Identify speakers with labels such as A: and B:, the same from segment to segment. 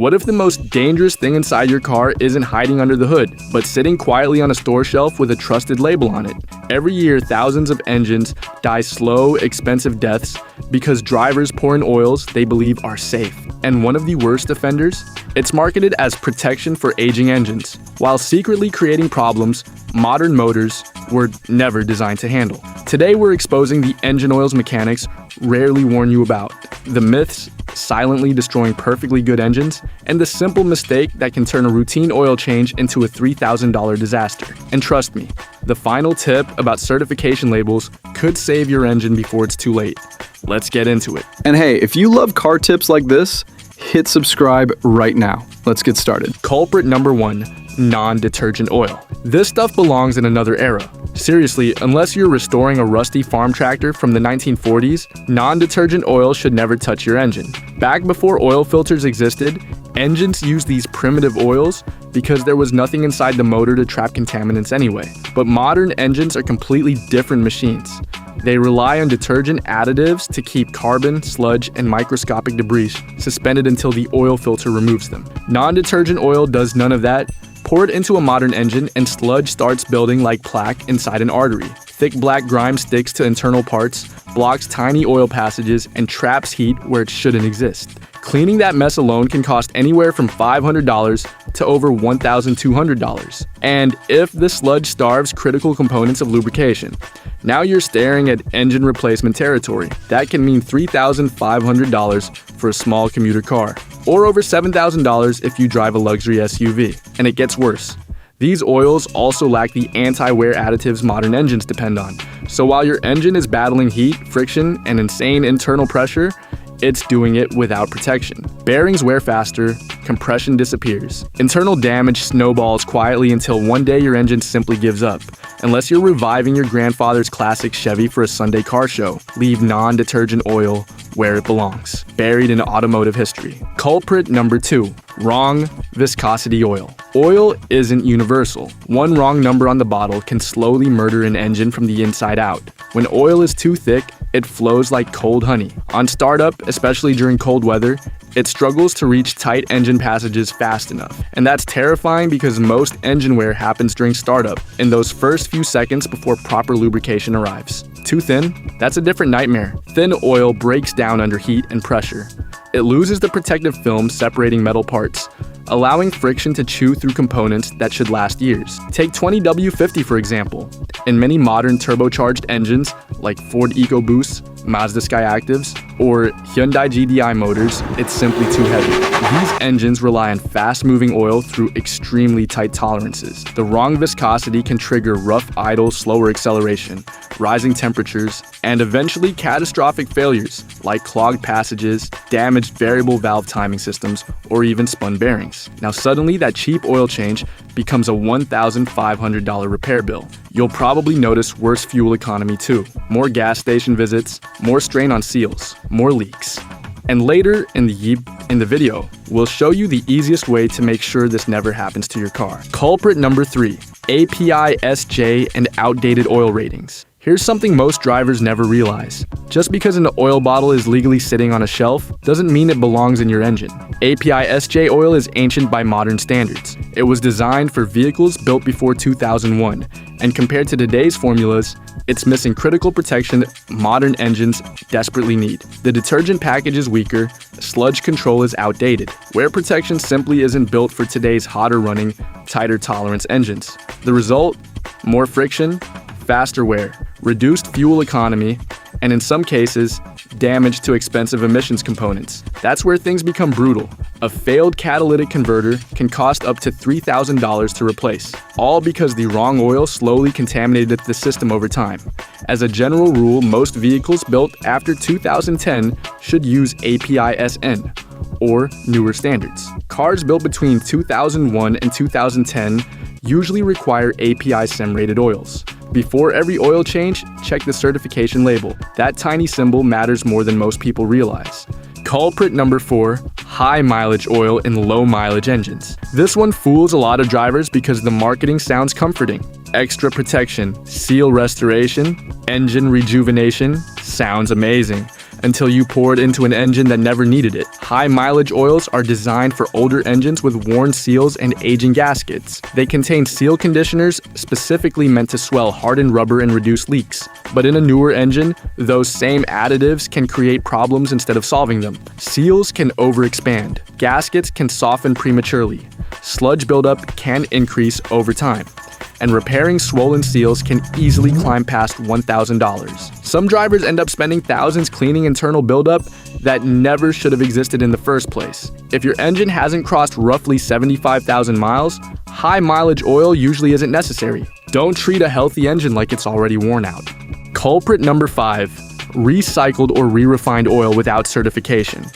A: What if the most dangerous thing inside your car isn't hiding under the hood, but sitting quietly on a store shelf with a trusted label on it? Every year, thousands of engines die slow, expensive deaths because drivers pour in oils they believe are safe. And one of the worst offenders? It's marketed as protection for aging engines, while secretly creating problems modern motors were never designed to handle. Today, we're exposing the engine oils mechanics rarely warn you about, the myths silently destroying perfectly good engines, and the simple mistake that can turn a routine oil change into a $3,000 disaster. And trust me, the final tip about certification labels could save your engine before it's too late. Let's get into it.
B: And hey, if you love car tips like this, hit subscribe right now. Let's get started.
A: Culprit number 1, non-detergent oil. This stuff belongs in another era. Seriously, unless you're restoring a rusty farm tractor from the 1940s, non-detergent oil should never touch your engine. Back before oil filters existed, engines used these primitive oils because there was nothing inside the motor to trap contaminants anyway. But modern engines are completely different machines. They rely on detergent additives to keep carbon, sludge, and microscopic debris suspended until the oil filter removes them. Non-detergent oil does none of that. Pour it into a modern engine and sludge starts building like plaque inside an artery. Thick black grime sticks to internal parts, blocks tiny oil passages, and traps heat where it shouldn't exist. Cleaning that mess alone can cost anywhere from $500 to over $1,200. And if the sludge starves critical components of lubrication, now you're staring at engine replacement territory. That can mean $3,500 for a small commuter car, or over $7,000 if you drive a luxury SUV. And it gets worse. These oils also lack the anti-wear additives modern engines depend on. So while your engine is battling heat, friction, and insane internal pressure, it's doing it without protection. Bearings wear faster, compression disappears. Internal damage snowballs quietly until one day your engine simply gives up. Unless you're reviving your grandfather's classic Chevy for a Sunday car show, leave non-detergent oil where it belongs, buried in automotive history. Culprit number 2, wrong viscosity oil. Oil isn't universal. One wrong number on the bottle can slowly murder an engine from the inside out. When oil is too thick, it flows like cold honey. On startup, especially during cold weather, it struggles to reach tight engine passages fast enough. And that's terrifying because most engine wear happens during startup, in those first few seconds before proper lubrication arrives. Too thin? That's a different nightmare. Thin oil breaks down under heat and pressure. It loses the protective film separating metal parts, allowing friction to chew through components that should last years. Take 20W50 for example. In many modern turbocharged engines like Ford EcoBoost, Mazda Skyactivs, or Hyundai GDI motors, it's simply too heavy. These engines rely on fast-moving oil through extremely tight tolerances. The wrong viscosity can trigger rough idle, slower acceleration, rising temperatures, and eventually catastrophic failures like clogged passages, damaged variable valve timing systems, or even spun bearings. Now suddenly that cheap oil change becomes a $1,500 repair bill. You'll probably notice worse fuel economy too. More gas station visits, more strain on seals, more leaks. And later in the video, we'll show you the easiest way to make sure this never happens to your car. Culprit number 3, API SJ and outdated oil ratings. Here's something most drivers never realize. Just because an oil bottle is legally sitting on a shelf doesn't mean it belongs in your engine. API SJ oil is ancient by modern standards. It was designed for vehicles built before 2001, and compared to today's formulas, it's missing critical protection modern engines desperately need. The detergent package is weaker, sludge control is outdated. Wear protection simply isn't built for today's hotter running, tighter tolerance engines. The result? More friction, faster wear, reduced fuel economy, and in some cases, damage to expensive emissions components. That's where things become brutal. A failed catalytic converter can cost up to $3,000 to replace, all because the wrong oil slowly contaminated the system over time. As a general rule, most vehicles built after 2010 should use API SN, or newer standards. Cars built between 2001 and 2010 usually require API SEM-rated oils. Before every oil change, check the certification label. That tiny symbol matters more than most people realize. Culprit number 4, high mileage oil in low mileage engines. This one fools a lot of drivers because the marketing sounds comforting. Extra protection, seal restoration, engine rejuvenation, sounds amazing. until you pour it into an engine that never needed it. High mileage oils are designed for older engines with worn seals and aging gaskets. They contain seal conditioners specifically meant to swell hardened rubber and reduce leaks. But in a newer engine, those same additives can create problems instead of solving them. Seals can overexpand. Gaskets can soften prematurely. Sludge buildup can increase over time. And repairing swollen seals can easily climb past $1,000. Some drivers end up spending thousands cleaning internal buildup that never should have existed in the first place. If your engine hasn't crossed roughly 75,000 miles, high mileage oil usually isn't necessary. Don't treat a healthy engine like it's already worn out. Culprit number 5, recycled or re-refined oil without certification.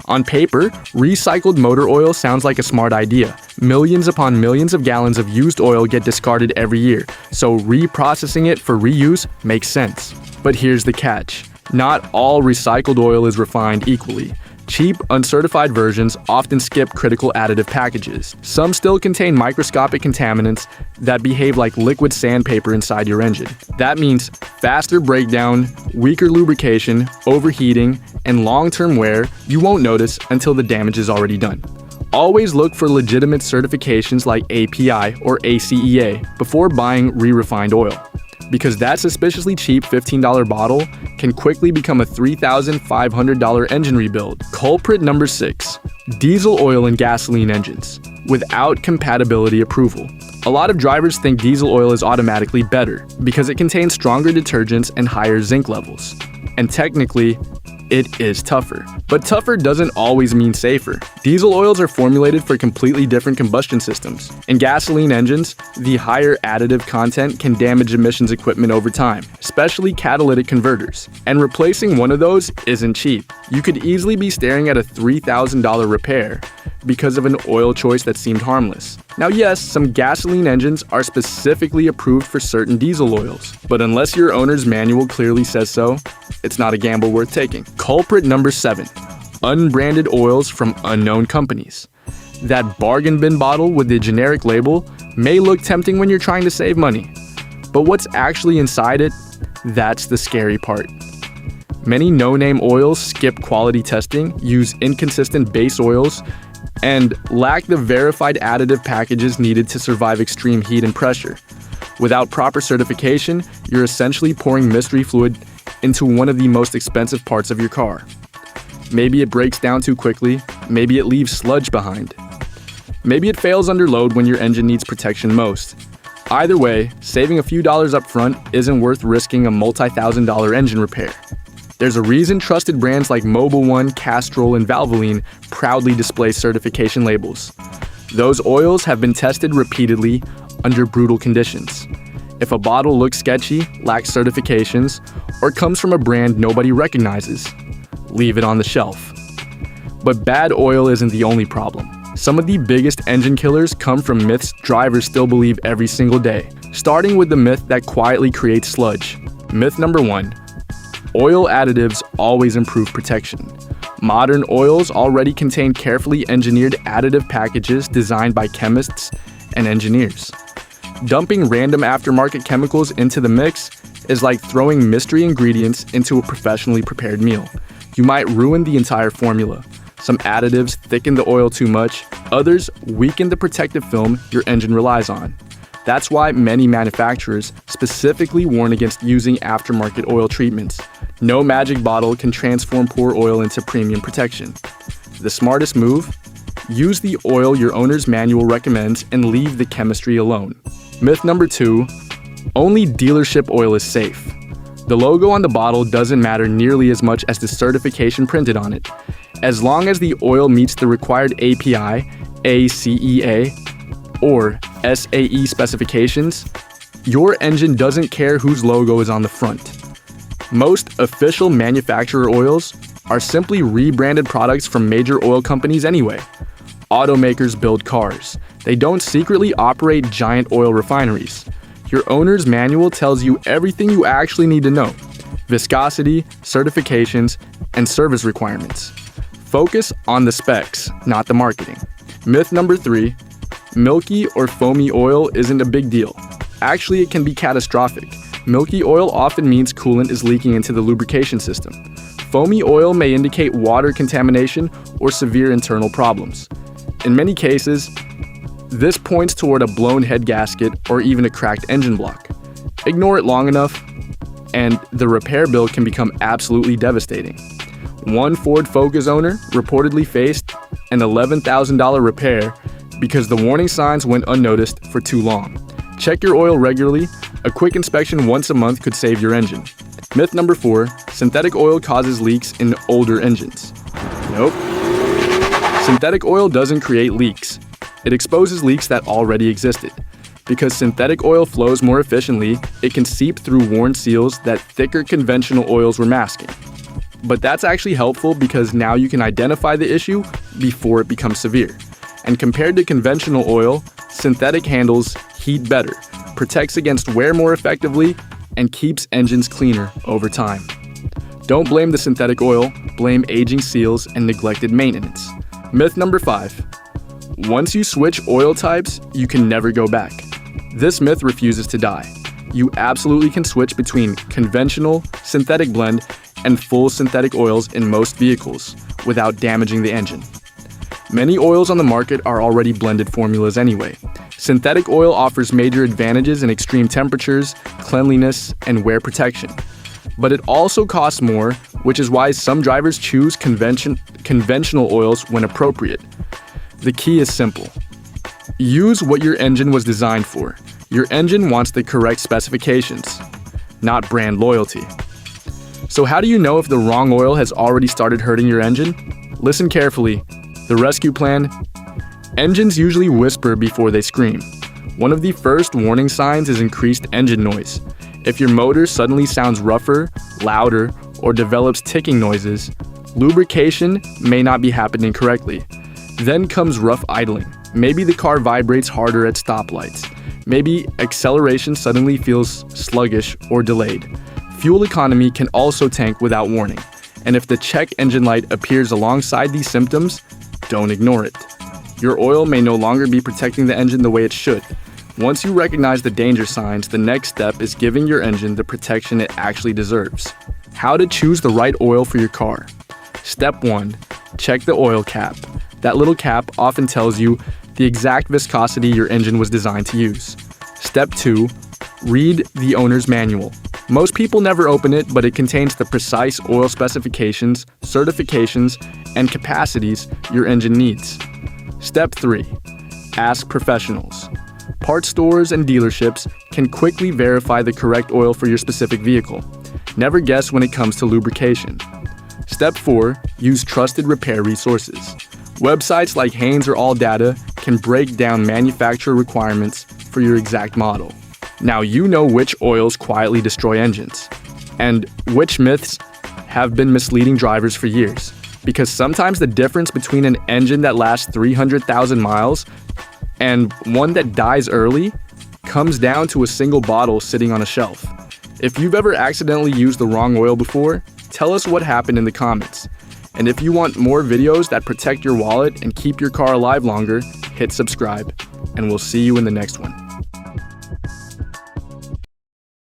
A: On paper, recycled motor oil sounds like a smart idea. Millions upon millions of gallons of used oil get discarded every year, so reprocessing it for reuse makes sense. But here's the catch. Not all recycled oil is refined equally. Cheap, uncertified versions often skip critical additive packages. Some still contain microscopic contaminants that behave like liquid sandpaper inside your engine. That means faster breakdown, weaker lubrication, overheating, and long-term wear you won't notice until the damage is already done. Always look for legitimate certifications like API or ACEA before buying re-refined oil, because that suspiciously cheap $15 bottle can quickly become a $3,500 engine rebuild. Culprit number 6, diesel oil in gasoline engines without compatibility approval. A lot of drivers think diesel oil is automatically better because it contains stronger detergents and higher zinc levels. And technically, it is tougher. But tougher doesn't always mean safer. Diesel oils are formulated for completely different combustion systems. In gasoline engines, the higher additive content can damage emissions equipment over time, especially catalytic converters. And replacing one of those isn't cheap. You could easily be staring at a $3,000 repair because of an oil choice that seemed harmless. Now yes, some gasoline engines are specifically approved for certain diesel oils, but unless your owner's manual clearly says so, it's not a gamble worth taking. Culprit number 7, unbranded oils from unknown companies. That bargain bin bottle with the generic label may look tempting when you're trying to save money, but what's actually inside it, that's the scary part. Many no-name oils skip quality testing, use inconsistent base oils, and lack the verified additive packages needed to survive extreme heat and pressure. Without proper certification, you're essentially pouring mystery fluid into one of the most expensive parts of your car. Maybe it breaks down too quickly, maybe it leaves sludge behind. Maybe it fails under load when your engine needs protection most. Either way, saving a few dollars up front isn't worth risking a multi-$1,000 engine repair. There's a reason trusted brands like Mobil 1, Castrol, and Valvoline proudly display certification labels. Those oils have been tested repeatedly under brutal conditions. If a bottle looks sketchy, lacks certifications, or comes from a brand nobody recognizes, leave it on the shelf. But bad oil isn't the only problem. Some of the biggest engine killers come from myths drivers still believe every single day, starting with the myth that quietly creates sludge. Myth number 1. Oil additives always improve protection. Modern oils already contain carefully engineered additive packages designed by chemists and engineers. Dumping random aftermarket chemicals into the mix is like throwing mystery ingredients into a professionally prepared meal. You might ruin the entire formula. Some additives thicken the oil too much, others weaken the protective film your engine relies on. That's why many manufacturers specifically warn against using aftermarket oil treatments. No magic bottle can transform poor oil into premium protection. The smartest move? Use the oil your owner's manual recommends and leave the chemistry alone. Myth number 2, only dealership oil is safe. The logo on the bottle doesn't matter nearly as much as the certification printed on it. As long as the oil meets the required API, ACEA, or SAE specifications, your engine doesn't care whose logo is on the front. Most official manufacturer oils are simply rebranded products from major oil companies anyway. Automakers build cars. They don't secretly operate giant oil refineries. Your owner's manual tells you everything you actually need to know: viscosity, certifications, and service requirements. Focus on the specs, not the marketing. Myth number 3, milky or foamy oil isn't a big deal. Actually, it can be catastrophic. Milky oil often means coolant is leaking into the lubrication system. Foamy oil may indicate water contamination or severe internal problems. In many cases, this points toward a blown head gasket or even a cracked engine block. Ignore it long enough, and the repair bill can become absolutely devastating. One Ford Focus owner reportedly faced an $11,000 repair because the warning signs went unnoticed for too long. Check your oil regularly. A quick inspection once a month could save your engine. Myth number 4, synthetic oil causes leaks in older engines. Nope. Synthetic oil doesn't create leaks. It exposes leaks that already existed. Because synthetic oil flows more efficiently, it can seep through worn seals that thicker conventional oils were masking. But that's actually helpful because now you can identify the issue before it becomes severe. And compared to conventional oil, synthetic handles heat better, protects against wear more effectively, and keeps engines cleaner over time. Don't blame the synthetic oil, blame aging seals and neglected maintenance. Myth number 5. Once you switch oil types, you can never go back. This myth refuses to die. You absolutely can switch between conventional, synthetic blend, and full synthetic oils in most vehicles without damaging the engine. Many oils on the market are already blended formulas anyway. Synthetic oil offers major advantages in extreme temperatures, cleanliness, and wear protection. But it also costs more, which is why some drivers choose conventional oils when appropriate. The key is simple. Use what your engine was designed for. Your engine wants the correct specifications, not brand loyalty. So how do you know if the wrong oil has already started hurting your engine? Listen carefully. The rescue plan. Engines usually whisper before they scream. One of the first warning signs is increased engine noise. If your motor suddenly sounds rougher, louder, or develops ticking noises, lubrication may not be happening correctly. Then comes rough idling. Maybe the car vibrates harder at stoplights. Maybe acceleration suddenly feels sluggish or delayed. Fuel economy can also tank without warning. And if the check engine light appears alongside these symptoms, don't ignore it. Your oil may no longer be protecting the engine the way it should. Once you recognize the danger signs, the next step is giving your engine the protection it actually deserves. How to choose the right oil for your car. Step 1. Check the oil cap. That little cap often tells you the exact viscosity your engine was designed to use. Step 2. Read the owner's manual. Most people never open it, but it contains the precise oil specifications, certifications, and capacities your engine needs. Step 3. Ask professionals. Parts stores and dealerships can quickly verify the correct oil for your specific vehicle. Never guess when it comes to lubrication. Step 4. Use trusted repair resources. Websites like Haynes or AllData can break down manufacturer requirements for your exact model. Now you know which oils quietly destroy engines, and which myths have been misleading drivers for years. Because sometimes the difference between an engine that lasts 300,000 miles and one that dies early comes down to a single bottle sitting on a shelf. If you've ever accidentally used the wrong oil before, tell us what happened in the comments. And if you want more videos that protect your wallet and keep your car alive longer, hit subscribe, and we'll see you in the next one.